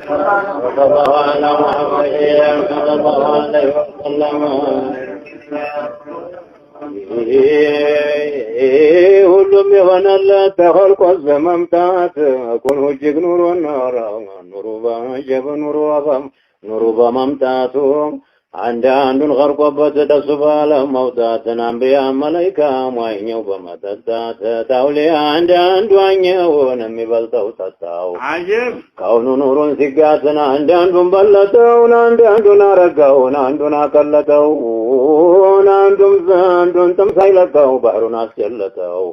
صلى الله على محمد صلى الله عليه وسلم ሁሉም የሆነለት ተኸልቆ በመምጣት ኩን እጅግ ኑሩ በመምጣቱ አንዱን ኸልቆበት ደስ ባለ መውጣትን አንቢያ መላኢካ ሟኘው በመጠጣት ታውሊያ አንዱ ዋኘውን የሚበልጠው ጠጣው ከውኑ ኑሩን ሲጋትን አንዱን በለጠው አንዱን አረጋውን አንዱን አቀለጠው አንዱን ጥም ሳይለቀው ባህሩን አስጀለጠው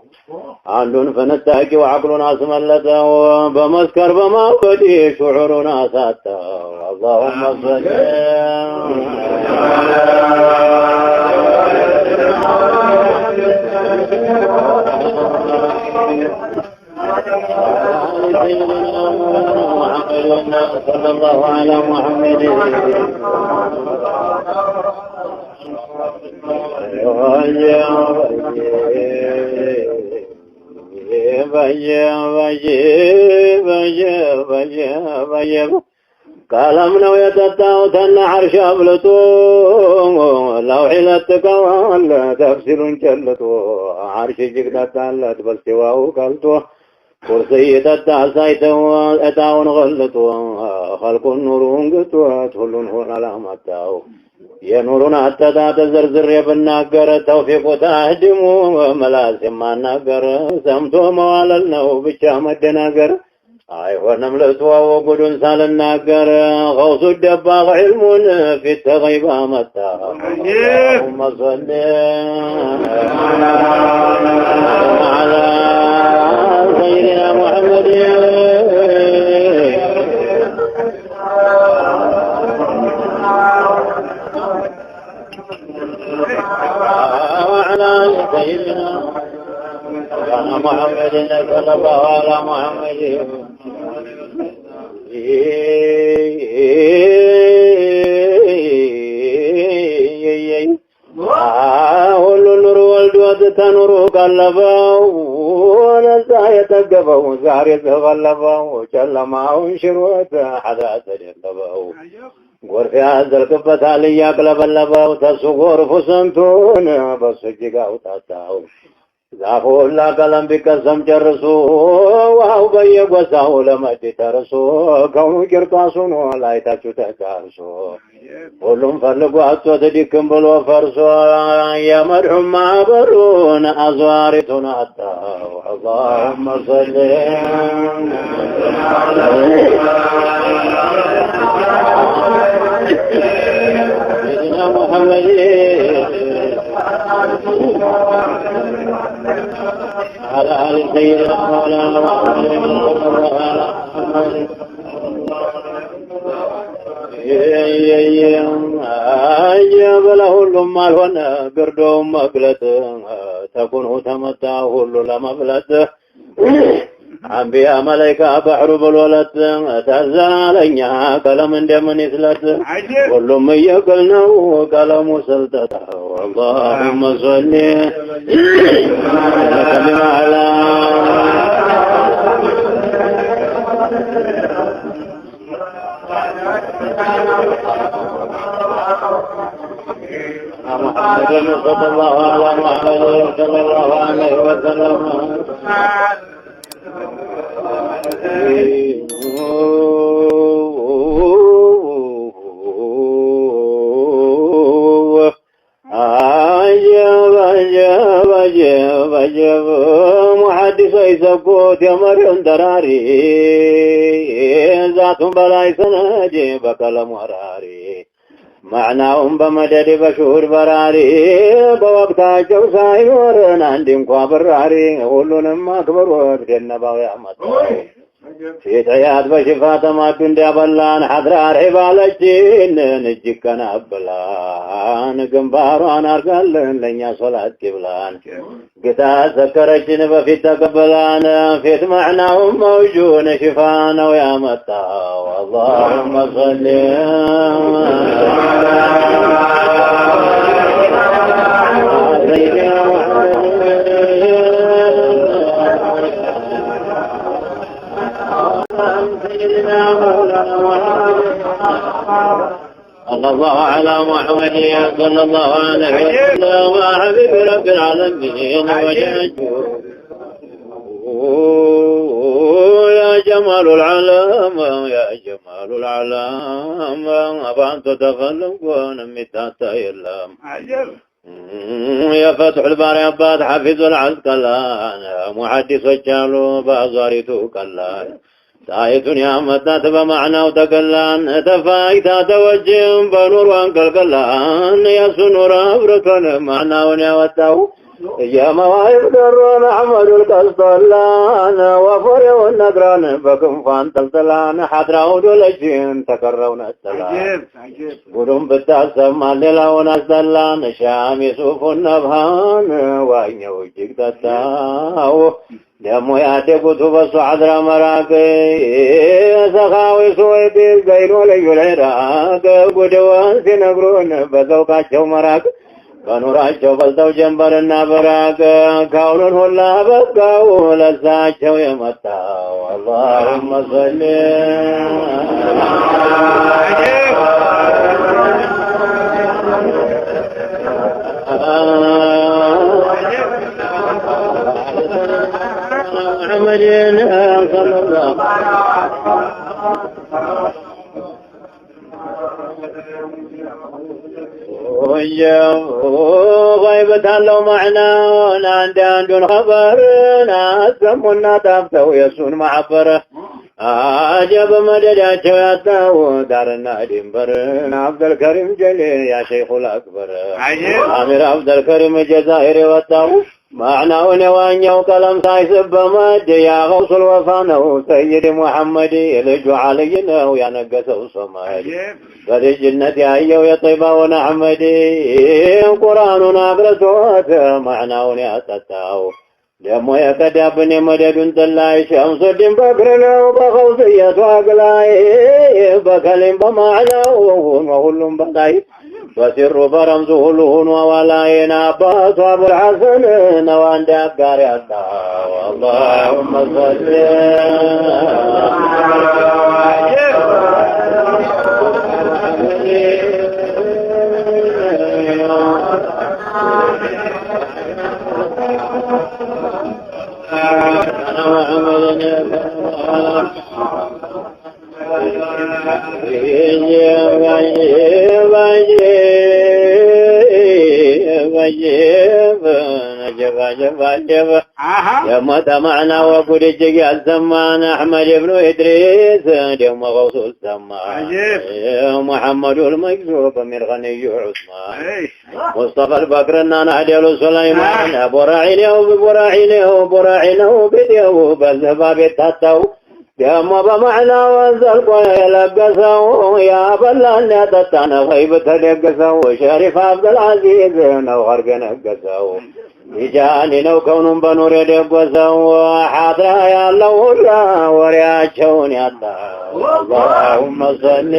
አንዱን ፍንጣቂው አቅሉን አስመለጠው በመስከር በማወዲ ሹዑሩን አሳጣው اللهم صل صلى الله على محمد قلم نو يتتاو تن عرش أبلتو لو حلتك ولا تفسير جلتو عرش جقدت بل سواه قلتو كرسي تتعسيتو اتاون غلتو خلق النورون قتو تهلون هون علامتاو የኑሩን አተዳደ ዘርዝር የብናገር ተውፊቁ ታህድሙ መላዝም ማናገር ሰምቶ መዋለል ነው ብቻ መደናገር አይሆንም ለተዋው ጉዱን ሳልናገር ገውሱ ደባቅ ዒልሙን ፊት ተገይባ መጣ اللهم صل على سيدنا محمد وعلى سيدنا محمد صلى الله على محمد ሁሉ ኑሩ ወልዶት ተኑሩ ቀለበው ነፃ የተገበው ዛሬ ተቀለበው ጨለማውን ሽሮት ሐዳ ተደለበው ጎርፍ ያዘልቅበታል እያቅለበለበው ተሱ ጎርፉ ስንቱን በሱ እጅግ አውጣጣው ዛፉ ሁላ ቀለም ቢቀሰም ጨርሶ ውሃው በየጎሳው ለመድ ተርሶ ከውኑ ቂርጣሱ ነው ላይታችሁ ተጫርሶ ሁሉም ፈልጎ አጥቶት ድክም ብሎ ፈርሶ የመድሑም ማዕበሉን አዝዋሪቱን አጣው اللهم صل سيدنا محمد على آل سيدنا مولانا محمد ለሁሉም አልሆነ ግርዶውም መግለጥ ተኩኑ ተመታ ሁሉ ለመብለጥ አንቢያ መላኢካ ባህሩ ብሎለት ተዛለኛ ቀለም እንደምን ይስለት ሁሉም እየቅል ነው ቀለሙ ስልጠታው اللهم صل وسلم على محمد صلى الله على محمد صلى الله عليه وسلم عجب محدث يسقط يا مريم دراري ذات بلاي سناجي بكلام وراري معناهم بمدد بشهور براري بوقتاቸው ሳይኖረን አንድ እንኳን በራሪ ሁሉንም አክብሮት ደነባው ያመጣው ሴተያት በሽፋተ ማዱ እንዲያበላን ሐድራር ባለችን እጅግ ቀናብላን ግንባሯን አርጋለን ለኛ ሶላት ይብላን ጌታ ዘከረችን በፊት ተቀበላን ፊት ማዕናውም መውጁን ሽፋ ነው ያመጣው اللهم صل سيدنا محمد صلى الله على محمد صلى الله عليه وسلم وحبيب رب العالمين وجهه يا جمال العالم يا جمال العالم أبانت تغلق ونمتات يلام يا فتح الباري أباد حافظ العسقلان محدث الجالو بأزاريتو كلان تايت يا متات بمعنى وتكلان تفايتا توجم بنور وانكالكلان يا سنور أبركن معنى ونعوتاو يا مواهب درون أحمد القسطلان وفري والنقران بكم فانتلتلان حضراو دولجين تكرون السلام قدوم بالتاسم الليلة ونسدلان شام يسوف النبهان وإن يوجيك تتاو دمو ياتيكو تبسو حضر مراكي سخاوي سوي بيل غيرو ليو العراق قدوان سنقرون بزوكاشو مراك በኑራቸው በልተው ጀንበርና በራቅ ካውኑን ሁላ በቃው ለሳቸው የመጣው اللهم صل محمد صلى الله غيبة لو معنا عندنا خبر ناسمنا تفتو يسون معبره عجب مدداتو ياتاو دارنا دينبر عبد الكريم جليل يا شيخ الأكبر عامر عبد الكريم الجزائر واتاو معنا ونوانيو كلام سايسب مد يا غوص الوفانو سيد محمد يلجو علينا ويا نقسو صمد قد الجنة يا طيبة ونحمدي قرآن أقرسوات معنا ونياتتاو دمو يكدابني مدد تلاي شمس الدين بكرنا وبخوصية وأقلاي بكلم بمعنى وهلم بداي وسر برمزه لهن وولاين عباس وابو الحسن نوان دقار يسا اللهم صل يوم معنا وقد جي الزمان أحمد بن إدريس يوم غوث السمان محمد المكذوب من غني عثمان مصطفى البكر نعدل سليمان أبو راعينه بديو بالذباب التتو يوم بمعنى وانزل يلقسوا يا بلان يا تتانا غيب تلقسوا شريف عبد العزيز نوغرق نقسوا يجاني نو كون بنور يدقسوا حاضر يا الله ورياچون يا الله اللهم صل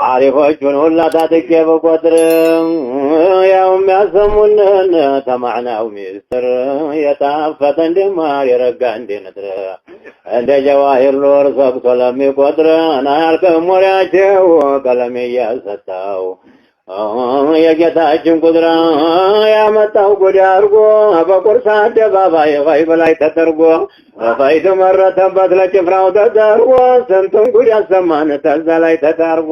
عارفوچون ሁላ ታጥቄ በቁጥር ያው የሚያሰሙንን ተማዕናው ሚስጥር የጣፈጠ እንደማር የረጋ እንደነጥር እንደ ጀዋሂር ኖር ሰብቶ ለሚቆጥር ናልከም ወሬያቸው ቀለም እያሰጣው የጌታችን ቁድራ ያመጣው ጉድ አድርጎ በቁርስ አደባባይ ገይብ ላይ ተጠርጎ ፈይድ መረተበት ለጭፍራው ተደርጎ ስንቱን ጉድ ያሰማን ተዛ ላይ ተዳርጎ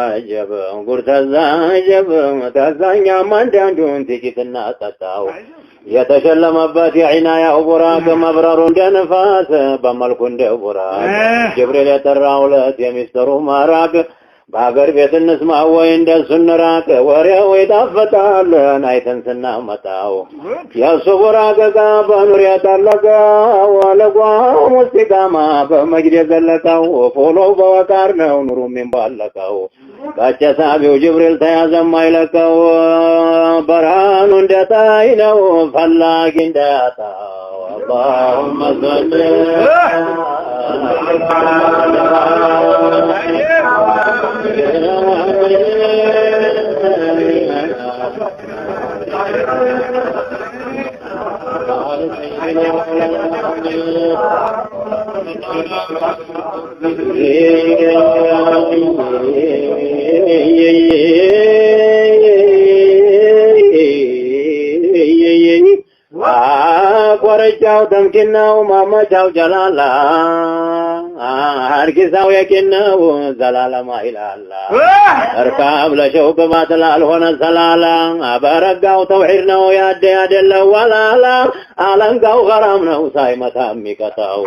አጀብ ጉድ ተዛ አጀብ ተዛኛም አንዳንዱን ጥቂትና ጠጣው የተሸለመበት የዒናያው ቡራቅ መብረሩ እንደ ነፋስ በመልኩ እንደ ቡራቅ ጅብሪል የጠራው ለት የሚስጥሩ ማራቅ በአገር ቤት እንስማው ወይ እንደሱ እንራቅ ወሬው ይጣፍጣል አይተን ስናመጣው የእሱ ቡራቀቃ በኑር ያጠለቀው ወለጓው ሙስቲቃማ በመጅድ የዘለቀው ፎሎው በወቃር ነው ኑሩ የሚንባለቀው በጨሳቢው ጅብሪል ተያዘም አይለቀው በርሃኑ እንደታይ ነው ፈላጊ እንዳያጣው اللهم صل ቆረጫው ተምኪናው ማማቻው ጀላላ አርጊሳው የኪናው ዘላለማ ኢላላ እርካብ ለሸው በማትላል ሆነ ሰላላ አበረጋው ተውሂድ ነው ያደ ያደለው ወላላ አለንጋው ገራም ነው ሳይመታ የሚቀጣው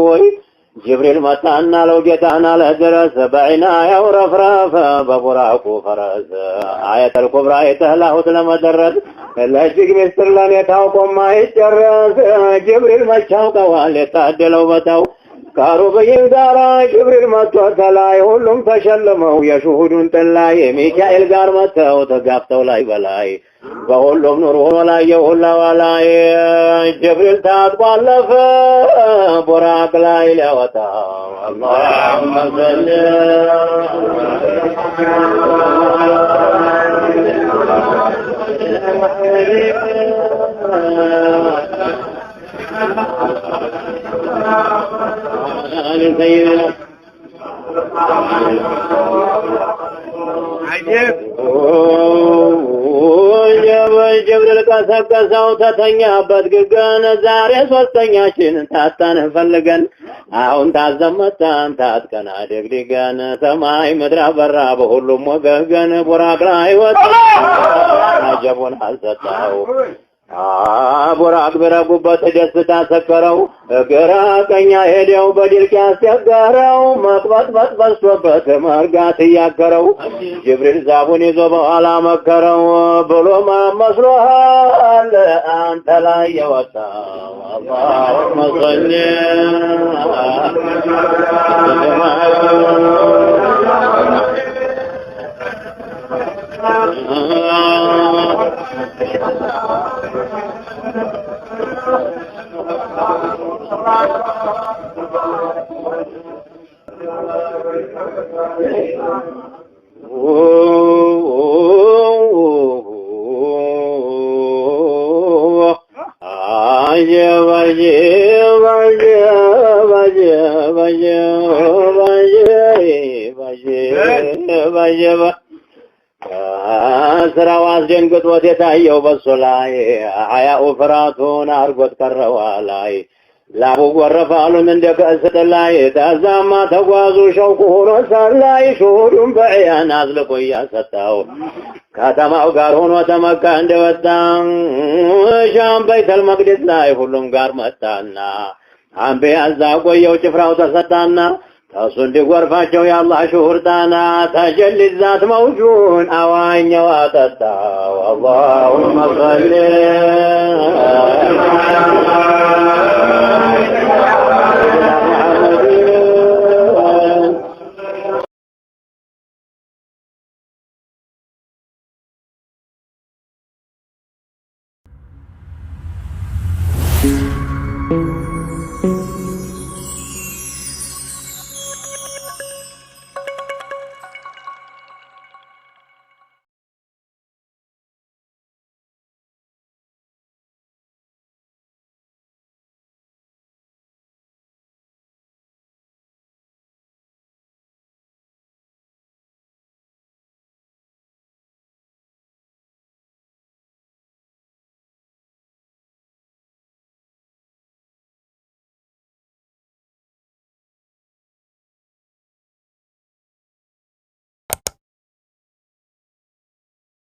ወይ ጅብሪል መጣና ለው ጌታና ለድረስ በዒና ያው ረፍረፈ በቡራቁ ፈረስ አየተል ኩብራ የተህላሁት ለመደረስ ለእጅግ ምስጢር ለኔ ታውቆ ማይጨረስ ጅብሪል መቻውቀዋል የታደለው በታው ከሩብይን ጋራ ጅብሪል መጥቶ ተላይ ሁሉም ተሸልመው የሽሁዱን ጥላይ የሚካኤል ጋር መጥተው ተጋፍተው ላይ በላይ በሁሉም ኑር ሆኖ ላይ የሁላው ላይ ጅብሪል ታጥቆ አለፈ ቡራቅ ላይ ሊያወጣው اللهم صل على سيدنا عجب ጅብሪል ቀሰቀሰው ተተኛበት ግገን ዛሬ ሶስተኛችን ታጣን ፈልገን አሁን ታዘመታን ታጥቀና ደግዲገን ሰማይ ምድር አበራ በሁሉም ወገገን ቡራቅ ላይ ወጣ አጀቡን አልሰጣው ቡራቅ ቢረጉበት ደስታ ሰከረው ግራ ቀኛ ሄደው በድርቅ ያስቸገረው መቅበጥበጥ በዝቶበት መርጋት እያገረው ጅብሪል ዛቡን ይዞ በኋላ መከረው ብሎ መስሎሃል አንተ ላይ የወጣው اللهم صل ስራው አስደንግጦት የታየው በሱ ላይ ሀያኡ ፍራቱን አርጎት ቀረዋ ላይ ላቡ ጎረፋሉን እንደ ከእስጥ ላይ ተዛማ ተጓዙ ሸውቁ ሆኖ ሳላይ ሹሁዱን በዕያን አዝልቆ እያሰጣው ከተማው ጋር ሆኖ ተመካ እንደወጣ ሻም በይተል መቅደስ ላይ ሁሉም ጋር መጣና አንቢያ እዛ ቆየው ጭፍራው ተሰጣና ተሱ እንዲጎርፋቸው የአላህ ሹሁር ጣና ተጀሊ ዛት መውጁን አዋኛው አጠጣው اللهم صل